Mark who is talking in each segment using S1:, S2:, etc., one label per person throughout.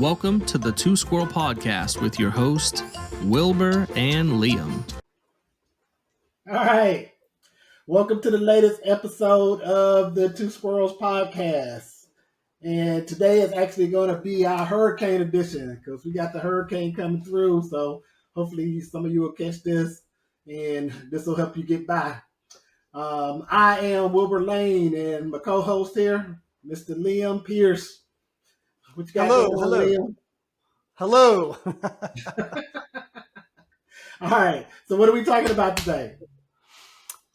S1: welcome to the Two Squirrel Podcast with your hosts, Wilbur and Liam.
S2: All right. Welcome to the latest episode of the Two Squirrels Podcast. And today is actually going to be our hurricane edition because we got the hurricane coming through. So hopefully some of you will catch this and this will help you get by. I am Wilbur Lane and my co-host here, Mr. Liam Pierce. What you got going on, Liam?
S3: Hello.
S2: All right. So what are we talking about today?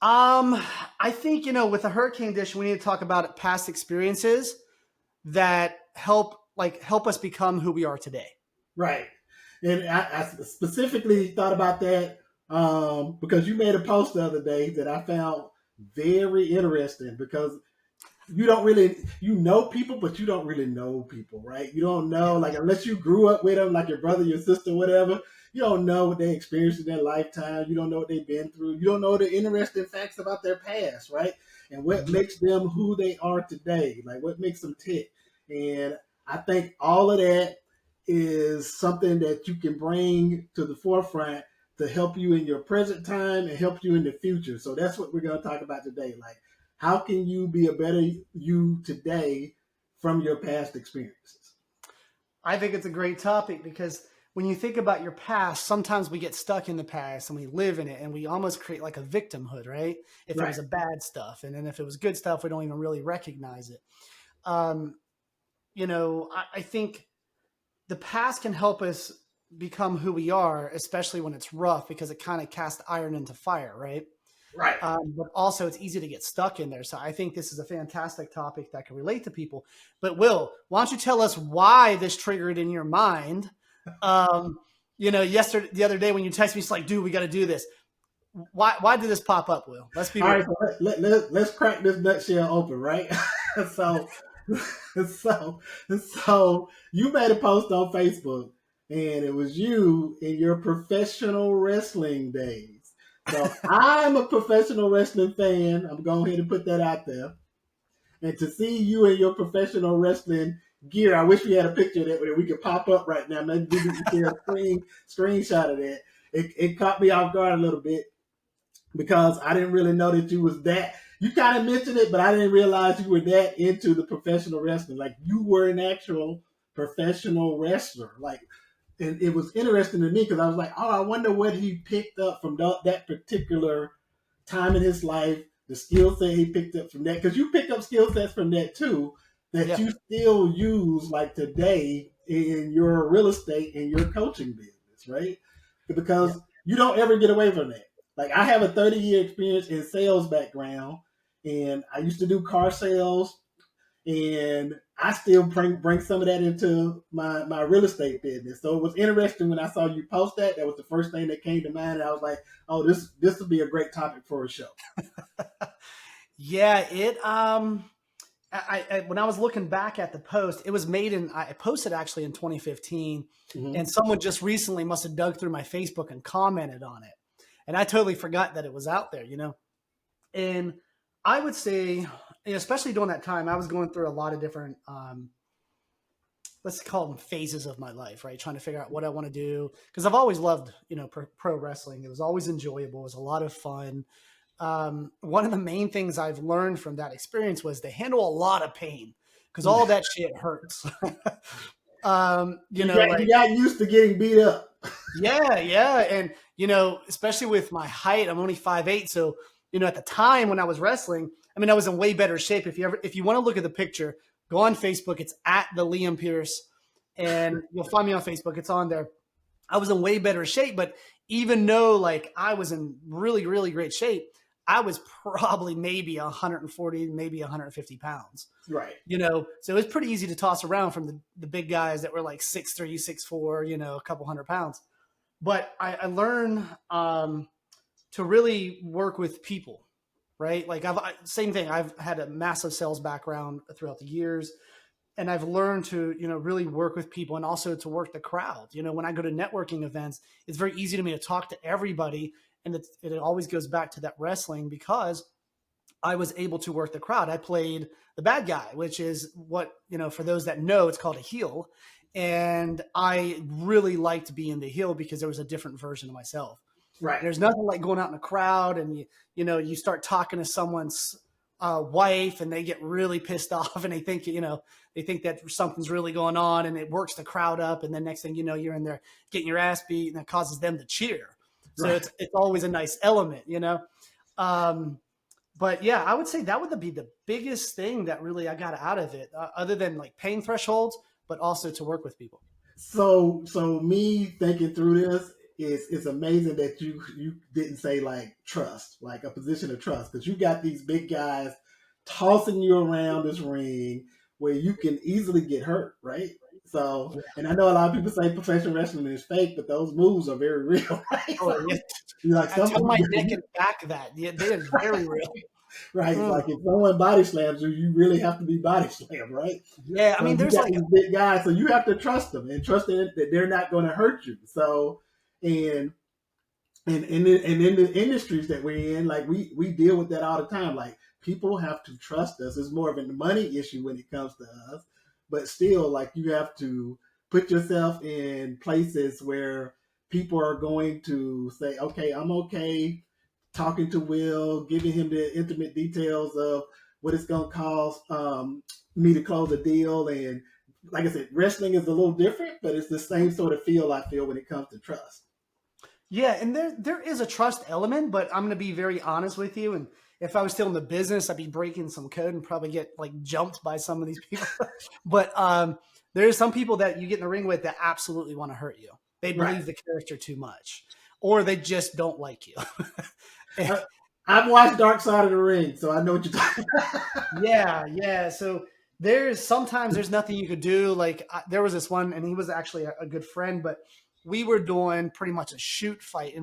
S3: I think, with the hurricane edition, we need to talk about past experiences that help us become who we are today.
S2: Right. And I specifically thought about that because you made a post the other day that I found very interesting because you don't really, know people, but you don't really know people, right? You don't know, unless you grew up with them, like your brother, your sister, whatever, you don't know what they experienced in their lifetime. You don't know what they've been through. You don't know the interesting facts about their past, right? And what makes them who they are today, like what makes them tick. And I think all of that is something that you can bring to the forefront to help you in your present time and help you in the future. So that's what we're going to talk about today. Like, how can you be a better you today from your past experiences?
S3: I think it's a great topic because when you think about your past, sometimes we get stuck in the past and we live in it and we almost create like a victimhood, right? If it was a bad stuff. And then if it was good stuff, we don't even really recognize it. I think the past can help us become who we are, especially when it's rough because it kind of casts iron into fire, right?
S2: Right.
S3: But also it's easy to get stuck in there. So I think this is a fantastic topic that can relate to people. But Will, why don't you tell us why this triggered in your mind? The other day when you texted me, it's like, dude, we got to do this. Why did this pop up, Will? Let's be real.
S2: Right, let's crack this nutshell open, right? So you made a post on Facebook and it was you in your professional wrestling days. So I'm a professional wrestling fan. I'm going ahead and put that out there. And to see you in your professional wrestling gear, I wish we had a picture of that we could pop up right now. Maybe we can see a screenshot of that. It caught me off guard a little bit because I didn't really know that you was that. You kind of mentioned it, but I didn't realize you were that into the professional wrestling. Like you were an actual professional wrestler. And it was interesting to me because I was like, oh, I wonder what he picked up from that particular time in his life, the skill set he picked up from that. Because you pick up skill sets from that too, that you still use like today in your real estate and your coaching business, right? Because you don't ever get away from that. Like I have a 30-year experience in sales background, and I used to do car sales, and I still bring some of that into my real estate business. So it was interesting when I saw you post that. That was the first thing that came to mind. And I was like, oh, this would be a great topic for a show.
S3: When I was looking back at the post, it was I posted actually in 2015, and someone just recently must have dug through my Facebook and commented on it. And I totally forgot that it was out there, And I would say, especially during that time, I was going through a lot of different, let's call them phases of my life, right? Trying to figure out what I want to do. Because I've always loved, pro wrestling. It was always enjoyable. It was a lot of fun. One of the main things I've learned from that experience was to handle a lot of pain because all that shit hurts. You got
S2: used to getting beat up.
S3: Yeah. And, especially with my height, I'm only 5'8". So, at the time when I was wrestling, I was in way better shape. If you want to look at the picture, go on Facebook. It's at the Liam Pierce, and you'll find me on Facebook. It's on there. I was in way better shape, but even though I was in really, really great shape, I was probably maybe 140, maybe 150 pounds.
S2: Right.
S3: So it was pretty easy to toss around from the big guys that were like 6'3", 6'4", a couple hundred pounds. But I learned to really work with people, right? Same thing. I've had a massive sales background throughout the years, and I've learned to, really work with people and also to work the crowd. When I go to networking events, it's very easy to me to talk to everybody. And it always goes back to that wrestling because I was able to work the crowd. I played the bad guy, which is what, for those that know, it's called a heel. And I really liked being the heel because there was a different version of myself.
S2: Right.
S3: There's nothing like going out in a crowd and you start talking to someone's wife and they get really pissed off and they think that something's really going on and it works the crowd up. And then next thing you know, you're in there getting your ass beat and it causes them to cheer. So
S2: Right.
S3: it's always a nice element, But yeah, I would say that would be the biggest thing that really I got out of it, other than like pain thresholds, but also to work with people.
S2: So me thinking through this, it's amazing that you didn't say like trust, like a position of trust, because you got these big guys tossing you around this ring where you can easily get hurt, right? So, and I know a lot of people say professional wrestling is fake, but those moves are very real, right?
S3: Oh, yeah.
S2: Like
S3: I tell my neck and back that. Yeah, they are very real.
S2: Right. Like if someone body slams you, you really have to be body slammed, right?
S3: Yeah, I mean, there's like
S2: these big guys, so you have to trust them and trust that they're not going to hurt you. So, and in the industries that we're in, like we deal with that all the time. Like people have to trust us. It's more of a money issue when it comes to us, but still, like you have to put yourself in places where people are going to say, "Okay, I'm okay." Talking to Will, giving him the intimate details of what it's going to cost me to close a deal. And like I said, wrestling is a little different, but it's the same sort of feel I feel when it comes to trust.
S3: Yeah, and there is a trust element, but I'm going to be very honest with you. And if I was still in the business, I'd be breaking some code and probably get like jumped by some of these people. But there's some people that you get in the ring with that absolutely want to hurt you. They believe the character too much, or they just don't like you.
S2: I've watched Dark Side of the Ring, so I know what you're talking about.
S3: Yeah. So sometimes there's nothing you could do. Like there was this one, and he was actually a good friend, but we were doing pretty much a shoot fight.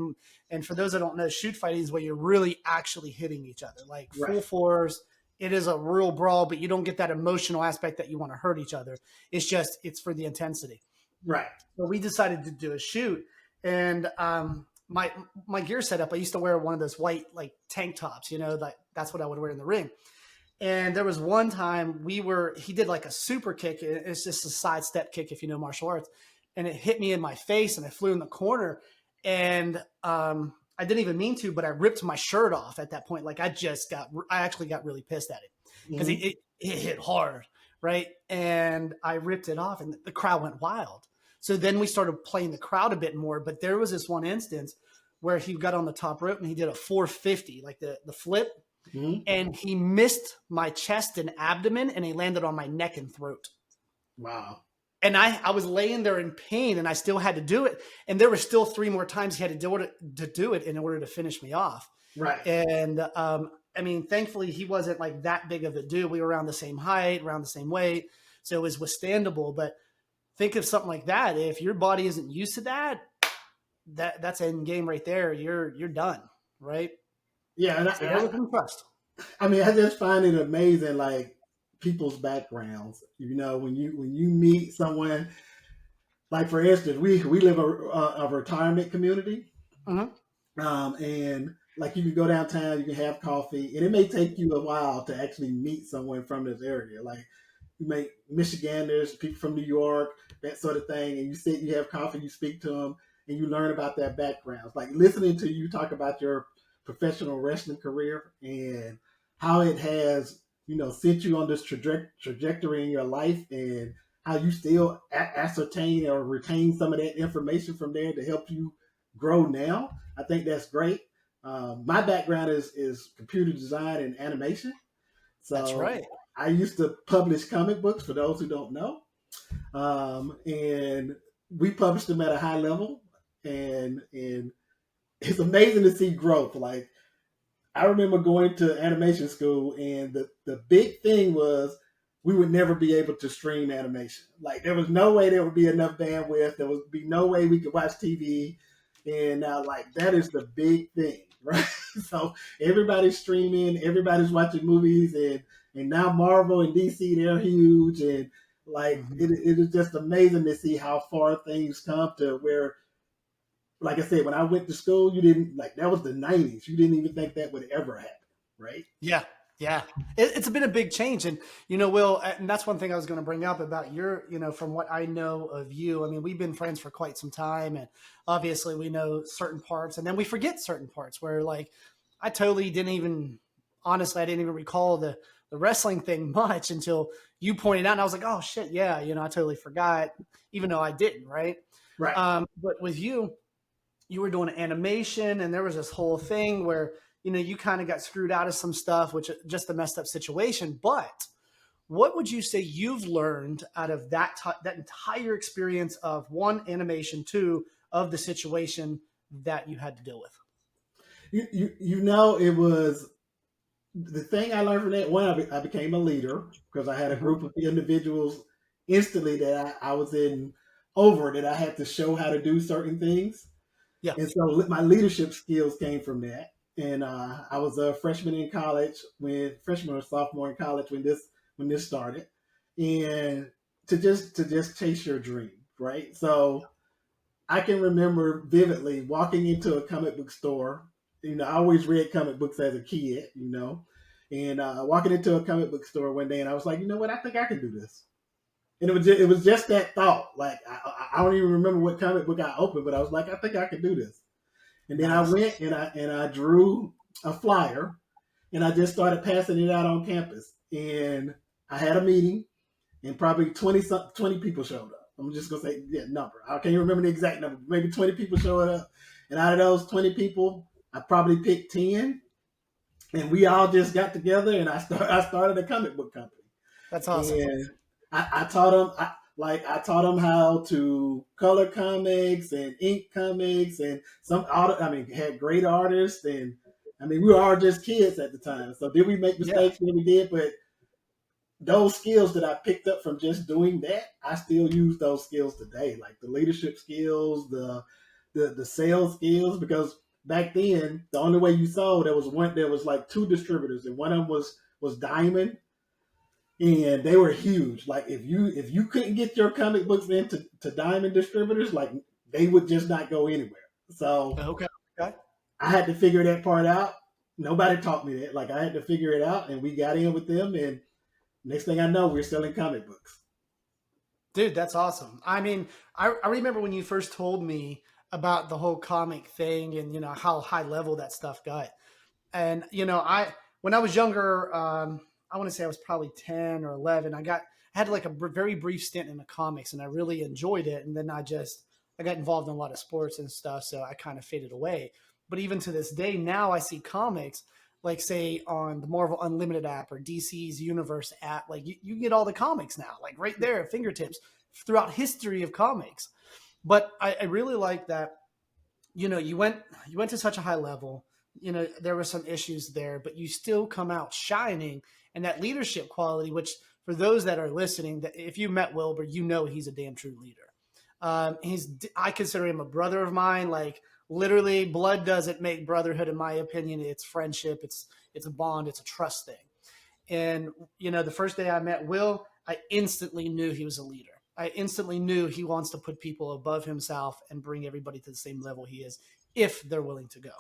S3: And for those that don't know, shoot fighting is where you're really actually hitting each other, like full force. It is a real brawl, but you don't get that emotional aspect that you want to hurt each other. It's for the intensity.
S2: Right.
S3: So we decided to do a shoot, and my gear setup, I used to wear one of those white like tank tops, that's what I would wear in the ring. And there was one time he did like a super kick. It's just a side step kick if you know martial arts. And it hit me in my face and I flew in the corner. And I didn't even mean to, but I ripped my shirt off at that point. Like I actually got really pissed at it because it hit hard. Right. And I ripped it off and the crowd went wild. So then we started playing the crowd a bit more, but there was this one instance where he got on the top rope and he did a 450, like the flip, and he missed my chest and abdomen and he landed on my neck and throat.
S2: Wow.
S3: And I was laying there in pain and I still had to do it. And there were still 3 more times he had to do it in order to finish me off.
S2: Right.
S3: And I mean, thankfully he wasn't like that big of a dude. We were around the same height, around the same weight. So it was withstandable, but think of something like that. If your body isn't used to that's end game right there. You're done, right?
S2: Yeah, and I mean, I just find it amazing, like people's backgrounds. When you meet someone, like for instance, we live a retirement community, and like you can go downtown, you can have coffee, and it may take you a while to actually meet someone from this area, like. You make Michiganders, people from New York, that sort of thing, and you sit, you have coffee, you speak to them, and you learn about their backgrounds. Like listening to you talk about your professional wrestling career and how it has, sent you on this trajectory in your life, and how you still ascertain or retain some of that information from there to help you grow now. I think that's great. My background is computer design and animation. So
S3: that's right.
S2: I used to publish comic books for those who don't know. And we published them at a high level. And it's amazing to see growth. Like I remember going to animation school and the big thing was we would never be able to stream animation. Like there was no way there would be enough bandwidth. There would be no way we could watch TV. And now like that is the big thing, right? So everybody's streaming, everybody's watching movies and now Marvel and DC, they're huge. And like, it is just amazing to see how far things come to where, like I said, when I went to school, you didn't like, that was the 90s. You didn't even think that would ever happen. Right.
S3: Yeah. Yeah, it's been a big change. And, Will, and that's one thing I was going to bring up about your, from what I know of you. I mean, we've been friends for quite some time, and obviously we know certain parts, and then we forget certain parts where, like, I totally didn't even, honestly, I didn't even recall the wrestling thing much until you pointed out. And I was like, oh, shit, yeah, I totally forgot, even though I didn't, right?
S2: Right.
S3: But with you were doing animation, and there was this whole thing where you kind of got screwed out of some stuff, which just a messed up situation. But what would you say you've learned out of that entire experience of one, animation, two, of the situation that you had to deal with?
S2: It was the thing I learned from that. One, I became a leader because I had a group of individuals instantly that I was in over that I had to show how to do certain things.
S3: Yeah.
S2: And so my leadership skills came from that. And I was a freshman or sophomore in college when this started, and to just chase your dream, right? So I can remember vividly walking into a comic book store. I always read comic books as a kid, and walking into a comic book store one day, and I was like, you know what? I think I can do this. And it was just that thought. Like I don't even remember what comic book I opened, but I was like, I think I can do this. And then I went and I drew a flyer, and I just started passing it out on campus. And I had a meeting, and probably 20 people showed up. I'm just gonna say number. I can't remember the exact number. Maybe 20 people showed up, and out of those 20 people, I probably picked 10, and we all just got together, and I started a comic book company.
S3: That's awesome.
S2: And I taught them. I taught them how to color comics and ink comics, and had great artists, and we were all just kids at the time. So did we make mistakes? Yeah, we did, but those skills that I picked up from just doing that, I still use those skills today, like the leadership skills, the sales skills. Because back then, the only way you sold, there was like 2 distributors, and one of them was Diamond. And they were huge. Like if you couldn't get your comic books into Diamond distributors, like they would just not go anywhere. So
S3: okay.
S2: I had to figure that part out. Nobody taught me that. Like I had to figure it out, and we got in with them. And next thing I know, we're selling comic books.
S3: Dude, that's awesome. I mean, I remember when you first told me about the whole comic thing, and how high level that stuff got. And when I was younger. I want to say I was probably 10 or 11. I had like a very brief stint in the comics, and I really enjoyed it. And then I got involved in a lot of sports and stuff, so I kind of faded away. But even to this day, now I see comics, like say on the Marvel Unlimited app or DC's Universe app. Like you get all the comics now, like right there at fingertips throughout history of comics. But I really like that, you went to such a high level. There were some issues there, but you still come out shining. And that leadership quality, which for those that are listening, that if you met Wilbur, he's a damn true leader. I consider him a brother of mine. Like literally, blood doesn't make brotherhood, in my opinion. It's friendship. It's a bond. It's a trust thing. And the first day I met Will, I instantly knew he was a leader. I instantly knew he wants to put people above himself and bring everybody to the same level he is, if they're willing to go.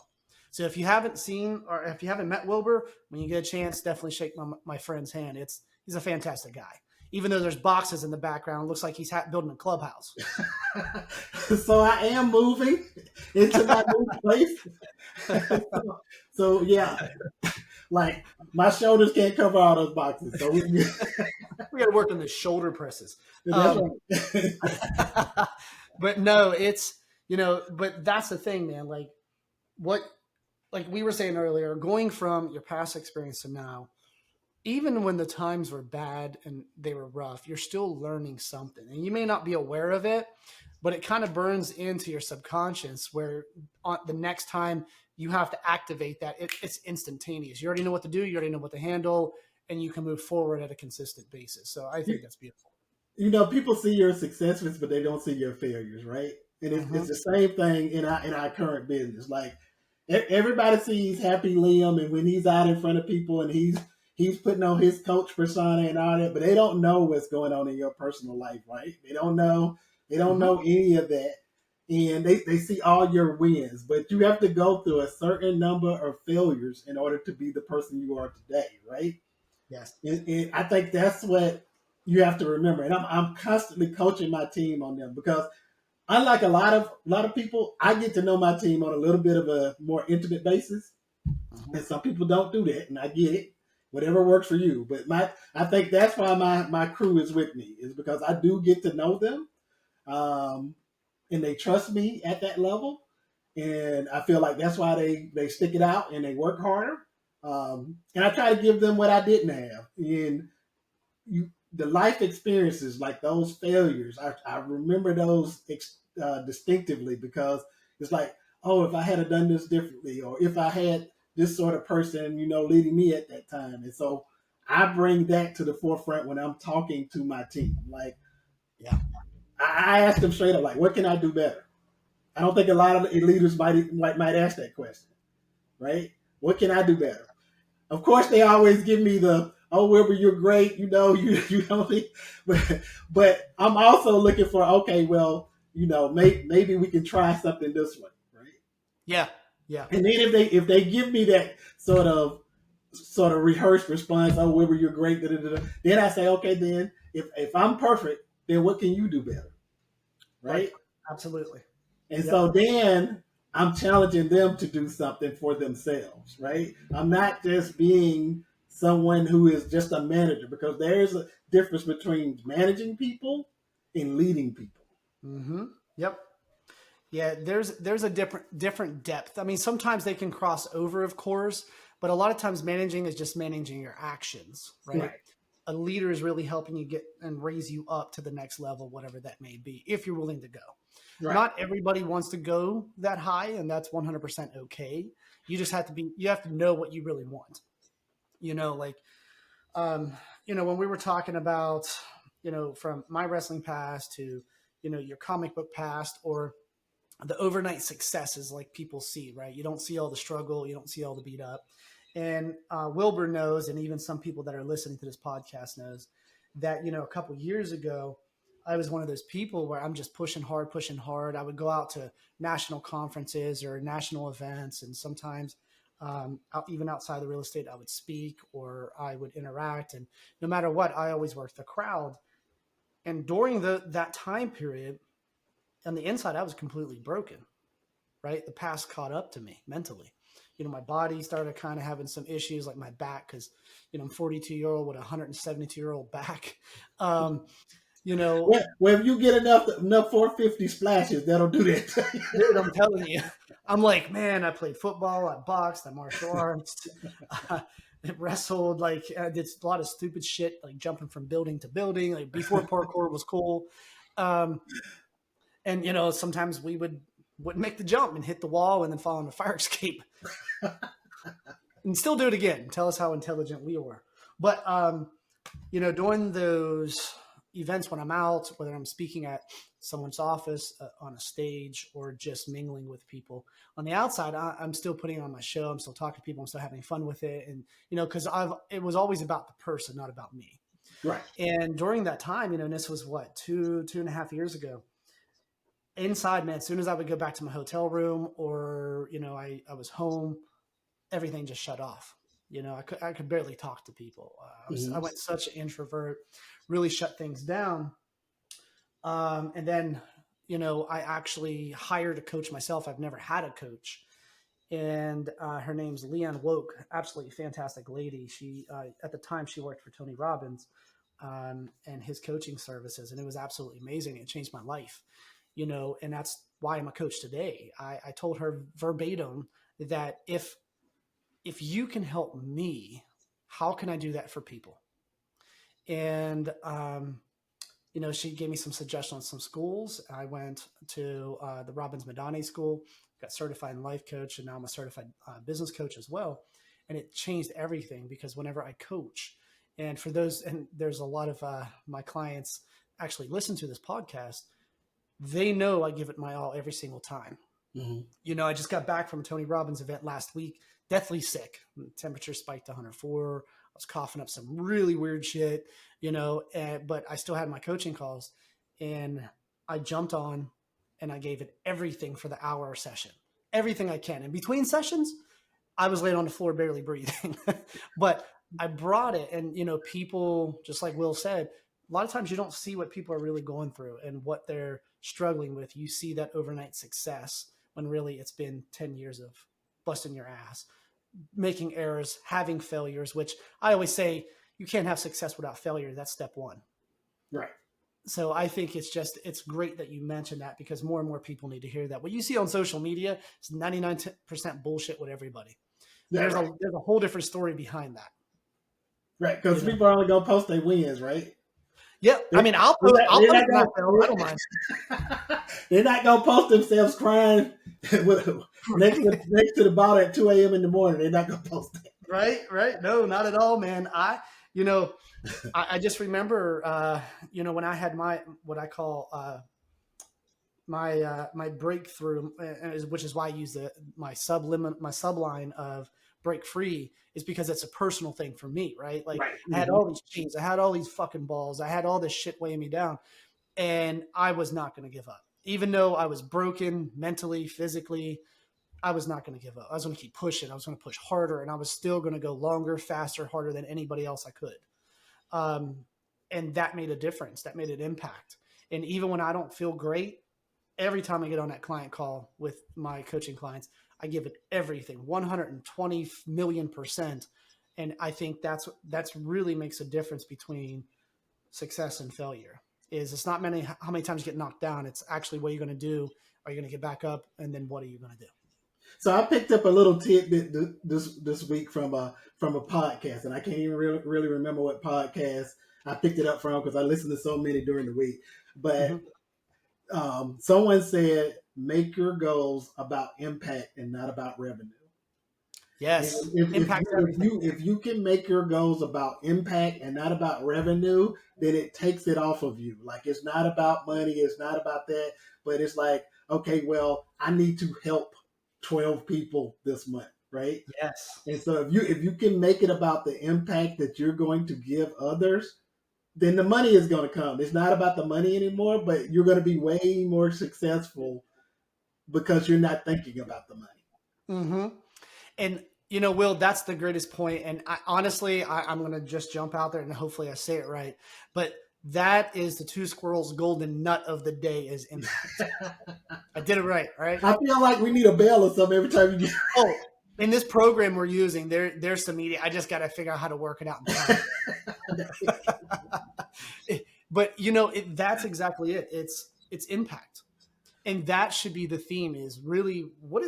S3: So if you haven't seen or if you haven't met Wilbur, when you get a chance, definitely shake my friend's hand. He's a fantastic guy. Even though there's boxes in the background, it looks like he's building a clubhouse.
S2: So I am moving into my new place. So yeah, like my shoulders can't cover all those boxes. So we
S3: got to work on the shoulder presses.
S2: Right.
S3: But no, it's but that's the thing, man. Like we were saying earlier, going from your past experience to now, even when the times were bad and they were rough, you're still learning something. And you may not be aware of it, but it kind of burns into your subconscious where on the next time you have to activate that, it's instantaneous. You already know what to do. You already know what to handle, and you can move forward at a consistent basis. So I think that's beautiful.
S2: People see your successes, but they don't see your failures, right? And it's the same thing in our current business. Like, everybody sees Happy Liam, and when he's out in front of people and he's putting on his coach persona and all that, but they don't know what's going on in your personal life, right? They don't know any of that. and they see all your wins, but you have to go through a certain number of failures in order to be the person you are today, right?
S3: Yes.
S2: And I think that's what you have to remember. And I'm constantly coaching my team on them because unlike a lot of people, I get to know my team on a little bit of a more intimate basis, and some people don't do that, and I get it. Whatever works for you, but I think that's why my crew is with me, is because I do get to know them, and they trust me at that level, and I feel like that's why they stick it out and they work harder. And I try to give them what I didn't have, and the life experiences like those failures. I remember those distinctively because it's like, oh, if I had done this differently, or if I had this sort of person, leading me at that time, and so I bring that to the forefront when I'm talking to my team. Like,
S3: Yeah.
S2: I ask them straight up, like, what can I do better? I don't think a lot of leaders might ask that question, right? What can I do better? Of course, they always give me the, oh, Wilbur, you're great, you know, but I'm also looking for, okay, well, maybe we can try something this way, right?
S3: Yeah. Yeah.
S2: And then if they give me that sort of rehearsed response, oh, Wilbur, you're great, da, da, da, then I say, okay, then if I'm perfect, then what can you do better, right?
S3: Absolutely.
S2: And so then I'm challenging them to do something for themselves, right? I'm not just being someone who is just a manager, because there's a difference between managing people and leading people.
S3: Mm-hmm. Yep. Yeah, there's a different depth. I mean, sometimes they can cross over, of course, but a lot of times managing is just managing your actions, right? A leader is really helping you get and raise you up to the next level, whatever that may be, if you're willing to go. Right. Not everybody wants to go that high, and that's 100% okay. You just have to know what you really want. When we were talking about, from my wrestling past to, your comic book past, or the overnight successes like people see, right? You don't see all the struggle. You don't see all the beat up. And Wilbur knows, and even some people that are listening to this podcast knows that, a couple years ago, I was one of those people where I'm just pushing hard. I would go out to national conferences or national events, and sometimes even outside the real estate, I would speak or I would interact. And no matter what, I always worked the crowd. And during that time period, on the inside, I was completely broken, right? The past caught up to me mentally. My body started kind of having some issues, like my back, because, I'm 42-year-old with a 172-year-old back.
S2: Well, if you get enough 450 splashes, that'll do that.
S3: Dude, I'm telling you. I'm like, man, I played football, I boxed, I martial arts, I wrestled, I did a lot of stupid shit, like jumping from building to building, like before parkour was cool. And, sometimes we wouldn't make the jump and hit the wall and then fall on the fire escape. And still do it again. Tell us how intelligent we were. But, during those events when I'm out, whether I'm speaking at someone's office, on a stage, or just mingling with people, on the outside, I'm still putting on my show. I'm still talking to people. I'm still having fun with it. And, because it was always about the person, not about me.
S2: Right.
S3: And during that time, and this was what, 2.5 years ago, inside, man, as soon as I would go back to my hotel room, or, I was home, everything just shut off. I could barely talk to people. I went such an introvert, really shut things down. And then, I actually hired a coach myself. I've never had a coach. And her name's Leanne Woke, absolutely fantastic lady. She, at the time, she worked for Tony Robbins and his coaching services. And it was absolutely amazing. It changed my life. And that's why I'm a coach today. I told her verbatim that if you can help me, how can I do that for people? And, she gave me some suggestions on some schools. I went to the Robbins Madani School, got certified in life coach, and now I'm a certified business coach as well. And it changed everything, because whenever I coach, and for those, and there's a lot of my clients actually listen to this podcast, they know I give it my all every single time. Mm-hmm. I just got back from a Tony Robbins event last week, deathly sick. Temperature spiked to 104. I was coughing up some really weird shit, but I still had my coaching calls, and I jumped on and I gave it everything for the hour session, everything I can. In between sessions, I was laying on the floor, barely breathing, but I brought it. And, people, just like Will said, a lot of times you don't see what people are really going through and what they're struggling with. You see that overnight success when really it's been 10 years of busting your ass, making errors, having failures, which I always say you can't have success without failure. That's step one.
S2: Right.
S3: So I think it's great that you mentioned that, because more and more people need to hear that. What you see on social media is 99% bullshit with everybody. There's a whole different story behind that.
S2: Right. Because people are only going to post their wins, right?
S3: Yep. I mean, I'll post I don't mind.
S2: They're not going to post themselves crying next to the bottle at 2 a.m. in the morning. They're not going to post that.
S3: Right. No, not at all, man. I just remember, when I had what I call my breakthrough, which is why I use my subline of break free, is because it's a personal thing for me, right? Like I had all these chains, I had all these fucking balls, I had all this shit weighing me down, and I was not going to give up. Even though I was broken mentally, physically, I was not going to give up. I was going to keep pushing. I was going to push harder, and I was still going to go longer, faster, harder than anybody else I could. And that made a difference. That made an impact. And even when I don't feel great, every time I get on that client call with my coaching clients, I give it everything, 120 million%. And I think that's really makes a difference between success and failure. It's not how many times you get knocked down. It's actually what you're going to do. Are you going to get back up? And then what are you going to do?
S2: So I picked up a little tidbit this week from a podcast, and I can't even really remember what podcast I picked it up from, because I listened to so many during the week. But someone said, make your goals about impact and not about revenue.
S3: Yes.
S2: If you can make your goals about impact and not about revenue, then it takes it off of you. Like, it's not about money. It's not about that. But it's like, okay, well, I need to help 12 people this month, right?
S3: Yes.
S2: And so if you can make it about the impact that you're going to give others, then the money is going to come. It's not about the money anymore, but you're going to be way more successful because you're not thinking about the money.
S3: Mm-hmm. And, Will, that's the greatest point. And honestly, I'm going to just jump out there and hopefully I say it right. But that is the Two Squirrels golden nut of the day, is impact. I did it right? I
S2: feel like we need a bell or something every time you get.
S3: In this program we're using, there's some media. I just got to figure out how to work it out. But that's exactly it. It's impact, and that should be the theme. Is really what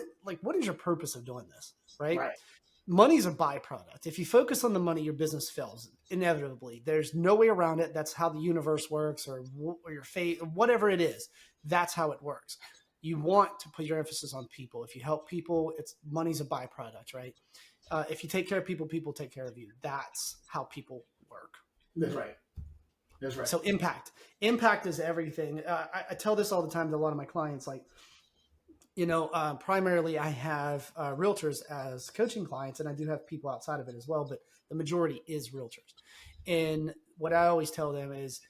S3: is your purpose of doing this, right? Money's a byproduct. If you focus on the money, your business fails inevitably. There's no way around it. That's how the universe works, or your fate, or whatever it is. That's how it works. You want to put your emphasis on people. If you help people, money's a byproduct, right? If you take care of people, people take care of you. That's how people work.
S2: That's right.
S3: So impact is everything. I tell this all the time to a lot of my clients, like, primarily I have realtors as coaching clients, and I do have people outside of it as well, but the majority is realtors. And what I always tell them is,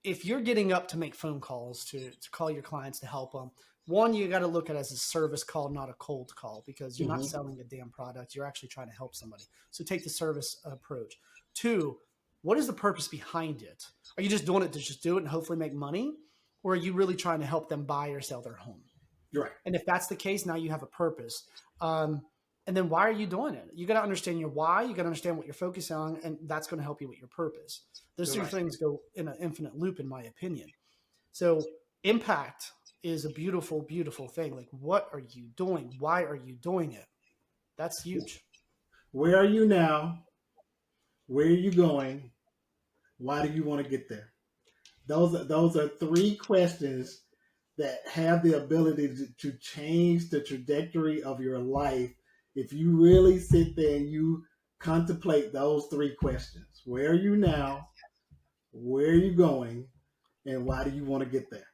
S3: if you're getting up to make phone calls, to call your clients to help them, one, you got to look at it as a service call, not a cold call, because you're not selling a damn product. You're actually trying to help somebody. So take the service approach. Two, what is the purpose behind it? Are you just doing it to just do it and hopefully make money? Or are you really trying to help them buy or sell their home?
S2: Right.
S3: And if that's the case, now you have a purpose. And then why are you doing it? You got to understand your why. You got to understand what you're focusing on, and that's going to help you with your purpose. Those two things go in an infinite loop, in my opinion. So impact is a beautiful, beautiful thing. Like, what are you doing? Why are you doing it? That's huge.
S2: Where are you now? Where are you going? Why do you want to get there? Those are three questions that have the ability to change the trajectory of your life if you really sit there and you contemplate those three questions. Where are you now? Where are you going? And why do you want to get there?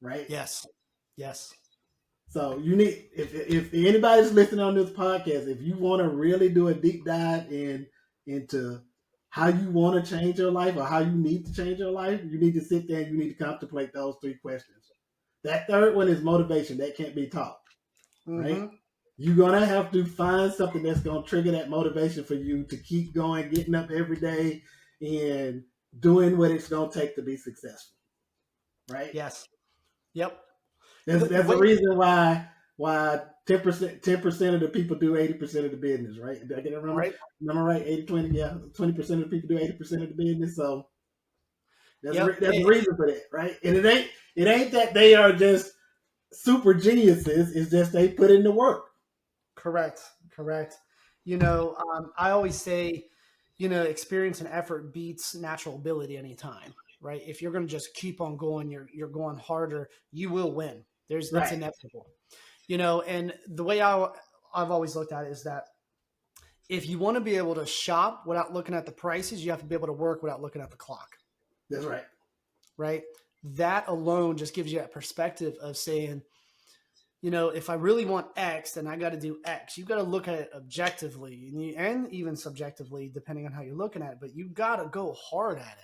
S2: Right?
S3: Yes.
S2: So you need, if anybody's listening on this podcast, if you want to really do a deep dive into how you want to change your life or how you need to change your life, you need to sit there and you need to contemplate those three questions. That third one is motivation. That can't be taught, right?
S3: Mm-hmm.
S2: You're going to have to find something that's going to trigger that motivation for you to keep going, getting up every day and doing what it's going to take to be successful, right?
S3: Yes. Yep.
S2: That's the reason why 10% of the people do 80% of the business, right? Did I get it wrong?
S3: Right.
S2: Remember right? 80-20, yeah. 20% of the people do 80% of the business. So that's
S3: Yep.
S2: the reason for that, right? And it ain't that they are just super geniuses. It's just they put in the work.
S3: Correct. I always say, experience and effort beats natural ability anytime, right? If you're going to just keep on going, you're going harder, you will win. That's inevitable, and the way I've always looked at it is that if you want to be able to shop without looking at the prices, you have to be able to work without looking at the clock.
S2: That's right.
S3: Right. That alone just gives you that perspective of saying, if I really want X, then I got to do X. You got to look at it objectively and even subjectively, depending on how you're looking at it. But you got to go hard at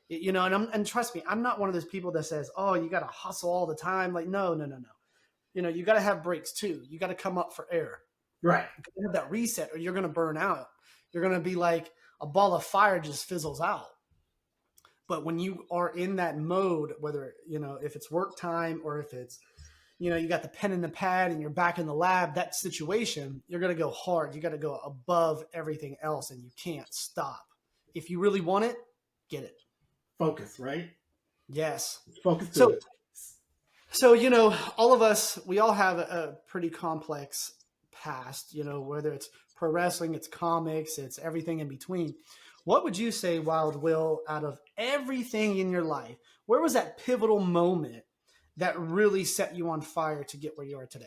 S3: it, and trust me, I'm not one of those people that says, oh, you got to hustle all the time. Like, no. You got to have breaks too. You got to come up for air.
S2: Right.
S3: You have that reset or you're going to burn out. You're going to be like a ball of fire just fizzles out. But when you are in that mode, whether, if it's work time or if it's, you got the pen and the pad and you're back in the lab, that situation, you're going to go hard. You got to go above everything else and you can't stop. If you really want it, get it.
S2: Focus, right?
S3: Yes.
S2: Focus.
S3: So, all of us, we all have a pretty complex past, whether it's pro wrestling, it's comics, it's everything in between. What would you say, Wild Will, out of everything in your life, where was that pivotal moment that really set you on fire to get where you are today?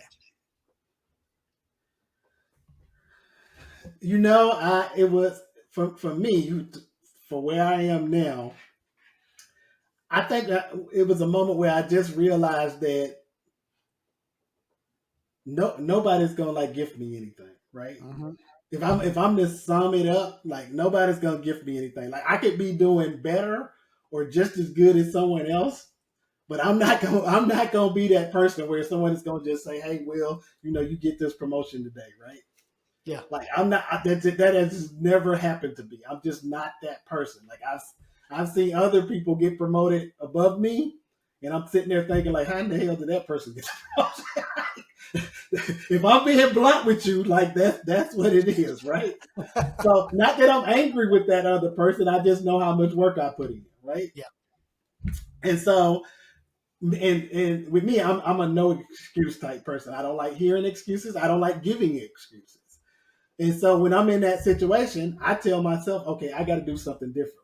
S2: It was for me, for where I am now. I think that it was a moment where I just realized that nobody's gonna gift me anything, right? Mm-hmm. If I'm to sum it up, nobody's gonna gift me anything. I could be doing better or just as good as someone else, but I'm not gonna be that person where someone is gonna just say, "Hey, Will, you get this promotion today," right?
S3: Yeah.
S2: I'm not. That has never happened to me. I'm just not that person. I've seen other people get promoted above me, and I'm sitting there thinking, how in the hell did that person get promoted? If I'm being blunt with you, that's what it is, right? So not that I'm angry with that other person, I just know how much work I put in, right?
S3: Yeah.
S2: And so, and with me, I'm a no excuse type person. I don't like hearing excuses. I don't like giving excuses. And so when I'm in that situation, I tell myself, okay, I got to do something differently.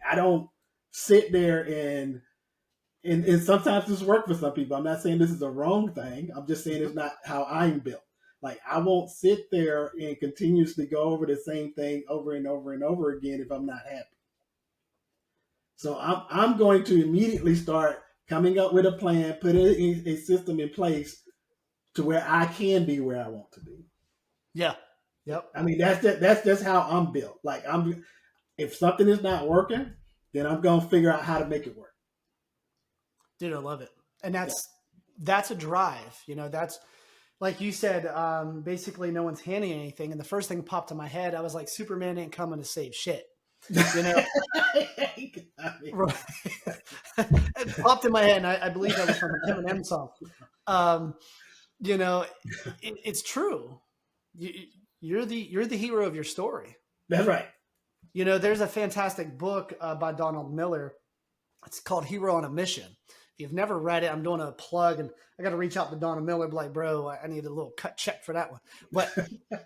S2: I don't sit there and sometimes this works for some people. I'm not saying this is a wrong thing. I'm just saying it's not how I'm built. I won't sit there and continuously go over the same thing over and over and over again if I'm not happy. So I'm going to immediately start coming up with a plan, put a system in place to where I can be where I want to be.
S3: Yeah. Yep.
S2: I mean, that's just how I'm built. If something is not working, then I'm going to figure out how to make it work.
S3: Dude, I love it. And that's a drive. That's like you said, basically no one's handing anything. And the first thing popped in my head, I was like, Superman ain't coming to save shit. It popped in my head. And I believe that was from an Eminem song. It's true. You're the hero of your story.
S2: That's right.
S3: There's a fantastic book by Donald Miller. It's called Hero on a Mission. If you've never read it, I'm doing a plug, and I got to reach out to Donald Miller, be like, bro, I need a little cut check for that one. But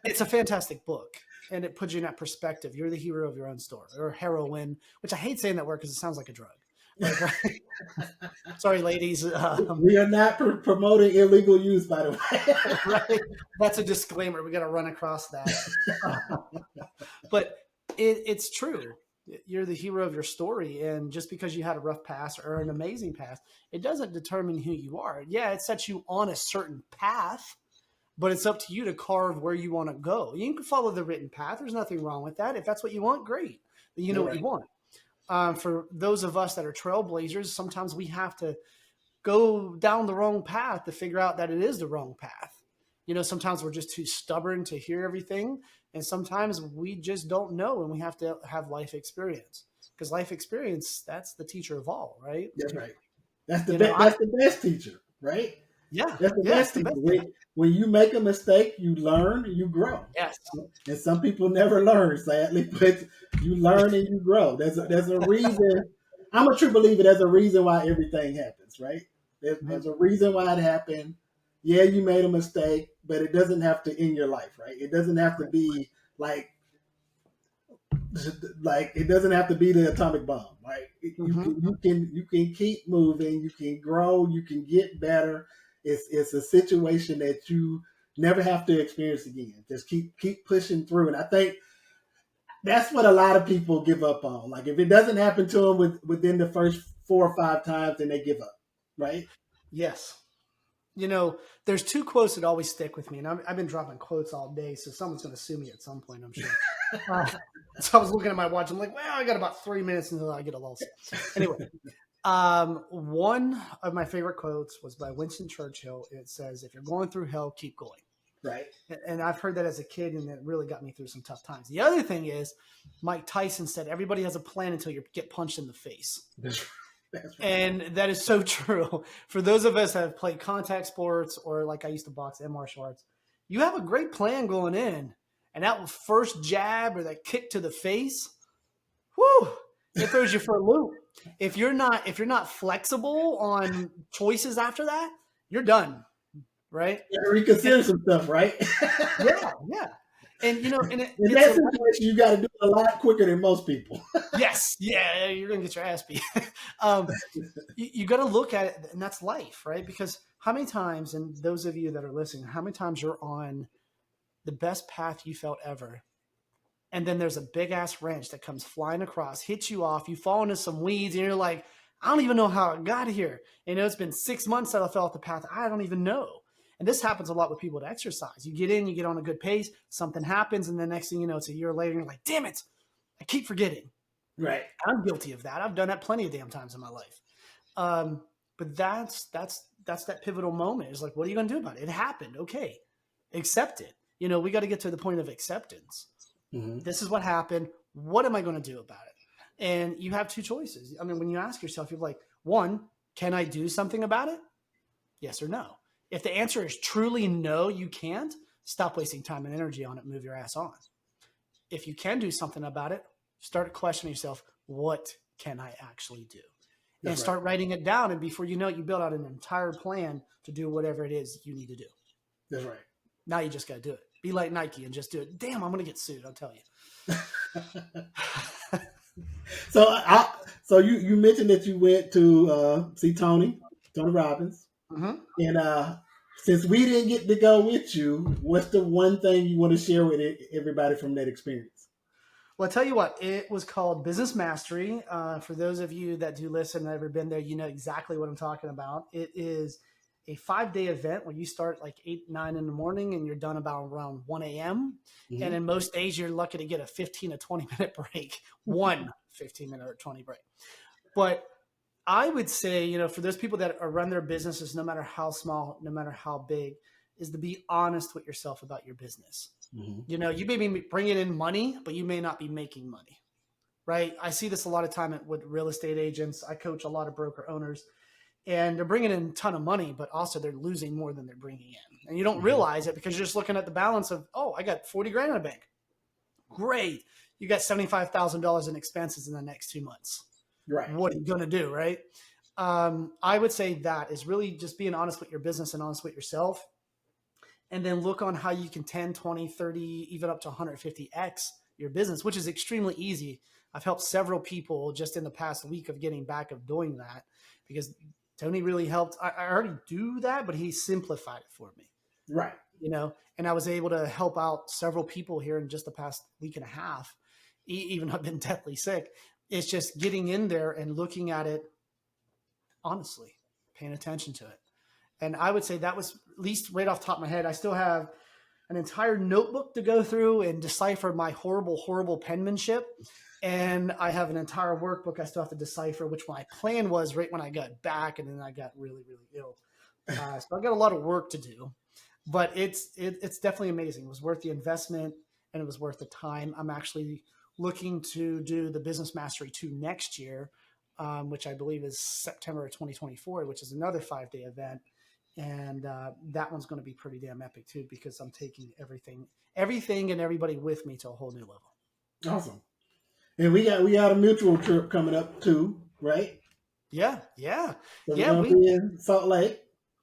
S3: it's a fantastic book, and it puts you in that perspective. You're the hero of your own story, or heroine, which I hate saying that word because it sounds like a drug. Sorry, ladies.
S2: We are not promoting illegal use, by the way.
S3: Right? That's a disclaimer. We got to run across that. But it's true. You're the hero of your story. And just because you had a rough past or an amazing past, it doesn't determine who you are. Yeah, it sets you on a certain path, but it's up to you to carve where you want to go. You can follow the written path. There's nothing wrong with that. If that's what you want, great. But you know what you want. For those of us that are trailblazers, sometimes we have to go down the wrong path to figure out that it is the wrong path. You know, sometimes we're just too stubborn to hear everything. And sometimes we just don't know, and we have to have life experience, because life experience, that's the teacher of all, right?
S2: That's right. That's the best teacher, right?
S3: Yeah.
S2: That's the best teacher. When you make a mistake, you learn, you grow.
S3: Yes.
S2: And some people never learn, sadly, but you learn and you grow. There's a reason. I'm a true believer. There's a reason why everything happens, right? There's a reason why it happened. Yeah, you made a mistake, but it doesn't have to end your life, right? It doesn't have to be like it doesn't have to be the atomic bomb, right? You can keep moving, you can grow, you can get better. It's a situation that you never have to experience again. Just keep pushing through, and I think that's what a lot of people give up on. Like if it doesn't happen to them within the first 4 or 5 times, then they give up, right?
S3: Yes. You know, there's 2 quotes that always stick with me, and I've been dropping quotes all day, so someone's going to sue me at some point, I'm sure. So I was looking at my watch. I'm like, well, I got about 3 minutes until I get a lull. Anyway, one of my favorite quotes was by Winston Churchill. It says, "If you're going through hell, keep going."
S2: Right.
S3: And I've heard that as a kid, and it really got me through some tough times. The other thing is, Mike Tyson said, "Everybody has a plan until you get punched in the face."
S2: That's right.
S3: And that is so true. For those of us that have played contact sports, or like I used to box and martial arts, you have a great plan going in. And that first jab or that kick to the face, whoo, it throws you for a loop. If you're not flexible on choices after that, you're done, right?
S2: You gotta reconsider some stuff, right?
S3: Yeah. And in
S2: that situation, you got to do it a lot quicker than most people.
S3: Yes, yeah, you're gonna get your ass beat. You got to look at it, and that's life, right? Because how many times, and those of you that are listening, how many times you're on the best path you felt ever, and then there's a big ass wrench that comes flying across, hits you off, you fall into some weeds, and you're like, I don't even know how I got here. You know, it's been 6 months that I fell off the path. I don't even know. And this happens a lot with people that exercise. You get in, you get on a good pace, something happens, and the next thing you know, it's a year later, and you're like, damn it, I keep forgetting.
S2: Right.
S3: I'm guilty of that. I've done that plenty of damn times in my life. But that's that pivotal moment. It's like, what are you going to do about it? It happened. Okay. Accept it. You know, we got to get to the point of acceptance.
S2: Mm-hmm.
S3: This is what happened. What am I going to do about it? And you have 2 choices. I mean, when you ask yourself, you're like, 1, can I do something about it? Yes or no. If the answer is truly no, you can't, stop wasting time and energy on it. Move your ass on. If you can do something about it, start questioning yourself, what can I actually do? And start writing it down. And before you know it, you build out an entire plan to do whatever it is you need to do.
S2: That's right.
S3: Now you just got to do it. Be like Nike and just do it. Damn, I'm going to get sued. I'll tell you.
S2: So you mentioned that you went to see Tony Robbins.
S3: Mm-hmm.
S2: And since we didn't get to go with you, what's the one thing you want to share with everybody from that experience?
S3: Well, I'll tell you what, it was called Business Mastery. For those of you that do listen and have ever been there, you know exactly what I'm talking about. It is a 5-day event where you start like 8, 9 in the morning and you're done about around 1 a.m. Mm-hmm. And in most days, you're lucky to get a 15 to 20 minute break, 15-minute or 20 break. But I would say, you know, for those people that run their businesses, no matter how small, no matter how big, is to be honest with yourself about your business. Mm-hmm. You know, you may be bringing in money, but you may not be making money, right? I see this a lot of time with real estate agents. I coach a lot of broker owners, and they're bringing in a ton of money, but also they're losing more than they're bringing in. And you don't realize it because you're just looking at the balance of, oh, I got 40 grand in the bank. Great. You got $75,000 in expenses in the next 2 months.
S2: Right.
S3: What are you going to do? Right. I would say that is really just being honest with your business and honest with yourself. And then look on how you can 10, 20, 30, even up to 150x your business, which is extremely easy. I've helped several people just in the past week of getting back of doing that because Tony really helped. I already do that, but he simplified it for me.
S2: Right.
S3: You know, and I was able to help out several people here in just the past week and a half, even though I've been deathly sick. It's just getting in there and looking at it honestly, paying attention to it. And I would say that was, at least right off the top of my head, I an entire notebook to go through and decipher my horrible penmanship. And I have an entire workbook I still have to decipher, which my plan was right when I got back, and then I got really ill. So I got a lot of work to do, but it's definitely amazing. It was worth the investment, and it was worth the time. I'm actually looking to do the Business Mastery 2 next year, which I believe is September of 2024, which is another 5-day event. And that one's going to be pretty damn epic too, because I'm taking everything and everybody with me to a whole new level.
S2: Awesome. And we got a mutual trip coming up too, right?
S3: Yeah.
S2: So we're be in Salt Lake.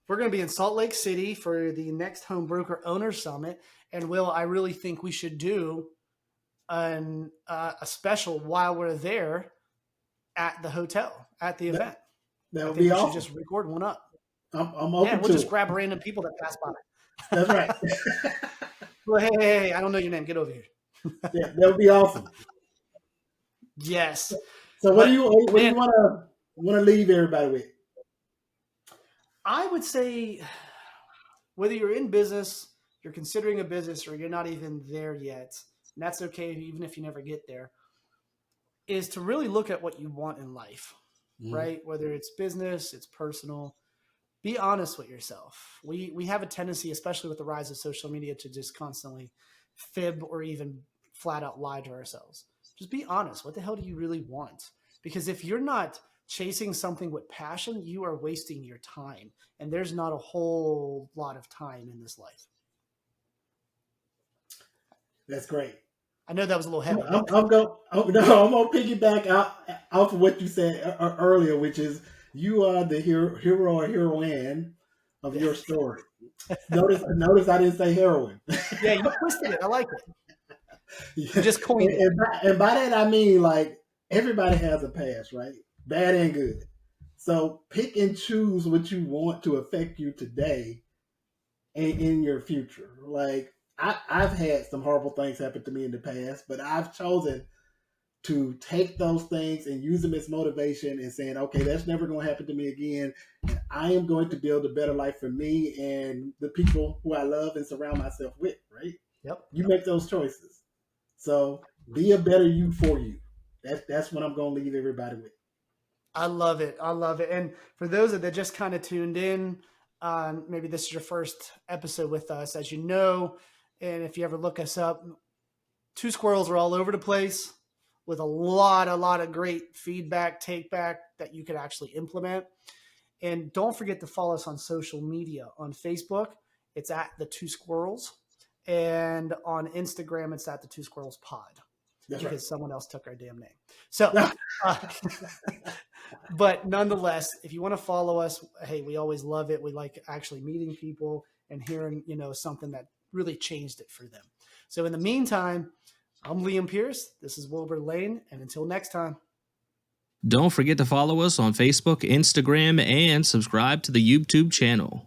S3: We're going to be in Salt Lake City for the next Home Broker Owner Summit. And Will, I really think we should do a special while we're there at the hotel, at the event.
S2: That would be awesome.
S3: We should just record one up.
S2: I'm open to
S3: we'll just
S2: it.
S3: grab random people that pass by.
S2: That's right.
S3: Well, hey, I don't know your name. Get over here.
S2: Yeah, that would be awesome.
S3: Yes.
S2: So what do you want to leave everybody with?
S3: I would say, whether you're in business, you're considering a business, or you're not even there yet, and that's okay even if you never get there, is to really look at what you want in life, right? Whether it's business, it's personal. Be honest with yourself. We have a tendency, especially with the rise of social media, to just constantly fib or even flat out lie to ourselves. Just be honest. What the hell do you really want? Because if you're not chasing something with passion, you are wasting your time. And there's not a whole lot of time in this life.
S2: That's great.
S3: I know that was a little heavy.
S2: I'm going to piggyback off of what you said earlier, which is you are the hero or heroine of your story. Notice I didn't say heroine.
S3: Yeah, you twisted it. I like it.
S2: Yeah.
S3: You just coined it.
S2: And by that, I mean, like, everybody has a past, right? Bad and good. So pick and choose what you want to affect you today and in your future. Like, I've had some horrible things happen to me in the past, but I've chosen to take those things and use them as motivation and saying, okay, that's never going to happen to me again. And I am going to build a better life for me and the people who I love and surround myself with, right?
S3: Yep.
S2: You make those choices. So be a better you for you. That's what I'm going to leave everybody with.
S3: I love it. And for those that just kind of tuned in, maybe this is your first episode with us, as you know, and if you ever look us up, Two Squirrels are all over the place with a lot of great feedback, take back that you could actually implement. And don't forget to follow us on social media. On Facebook, it's at The Two Squirrels. And on Instagram, it's at The Two Squirrels Pod.
S2: That's
S3: because
S2: right.
S3: someone else took our damn name. So, but nonetheless, if you want to follow us, hey, we always love it. We like actually meeting people and hearing, something that really changed it for them. So in the meantime, I'm Liam Pierce. This is Wilbur Lane. And until next time.
S1: Don't forget to follow us on Facebook, Instagram, and subscribe to the YouTube channel.